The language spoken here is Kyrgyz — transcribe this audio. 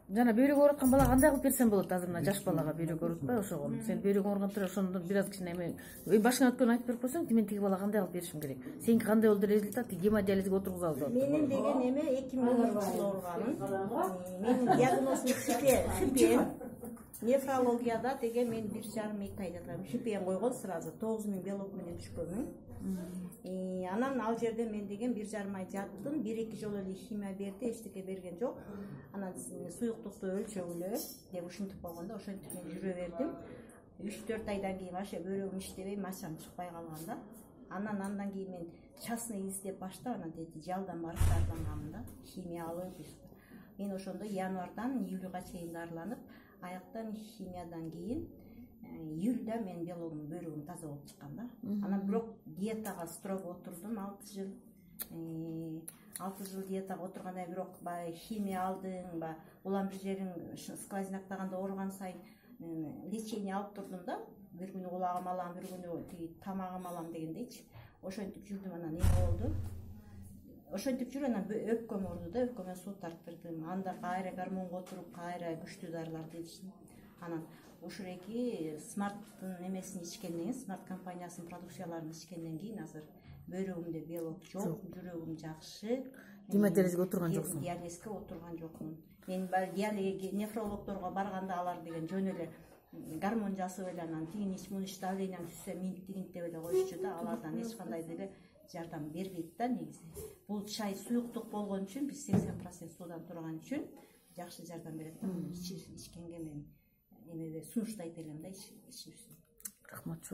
жана бөйрөгү ооруп аткан балага кандай кылып берсем болот? Азыр мына жаш балага бөйрөгү оорутпай ошого. Сен бөйрөгүң ооруган тура ошондон бир аз кичине эме башыңа өткөнү айтып берип койсоң, мен тиги балага кандай кылып беришим керек? Сеники кандай болду результат? Гемодиализге отургузабыз. Менин деген эме 2010-жылы ооруганмын. Менин диагнозум ХП. Нефрологияда деген мен 1,5-2 ай жаткам. ХП койгон сразу 9000 белок менен түшкөнмүн. Анан ал жерде мен деген 1,5 ай жаттым. 1-2 жолу эле химия берди, эчтеке берген жок. Анан суюктукту өлчөгүлө деп ушинтип койгондо, ошентип мен жүрө бердим. 3-4 айдан кийин вообще бөйрөгүм иштебей, мачам чыкпай калган да. Андан кийин мен частный издеп баштап, анан деди жалдан барып дарыланганмын да. Химия алып мен ошондо январдан июлга чейин дарыланып, аяктан химиядан кийин июлда мен белогум бөйрөгүм таза болуп чыккан да. Анан бирок диетага строго отурдум 6 жыл. 6 жыл диетага отургандан кийин бирок баягы химия алдың, улам бир жериң сквознактаганда ооруган сайын лечение алып турдум да. Бир күнү кулагым алам, бир күнү тиги тамагым алам дегендейчи. Ошентип жүрдүм, анан эме болду. Ошентип жүрүп анан өпкөм ооруду да, өпкөмө суу тарттырдым. Анда кайра гормонго отуруп, кайра күчтүү дарыларды ичтим. Анан ушуреки Смарттын эмесин ичкенден кийин, Смарт компаниясынын продукцияларын ичкенден кийин азыр бөйрөгүмдө белок жок, жүрөгүм жакшы. Гемодиализге отурган жоксуң. Диализге отурган жокмун. Мен нефрологдорго барганда алар деген жөн эле гормон жасап эле анан тигин ич, муну ич, давлениең түшсө минт деп эле коюшчу да, алардан эч кандай деле жардам бербейт да негизи. Бул чай суюктук болгон үчүн, биз 80% суудан турган үчүн жакшы жардам берет да. Ичкенге мен эмеге сунуштайт элем да, ичишибизин. Рахмат.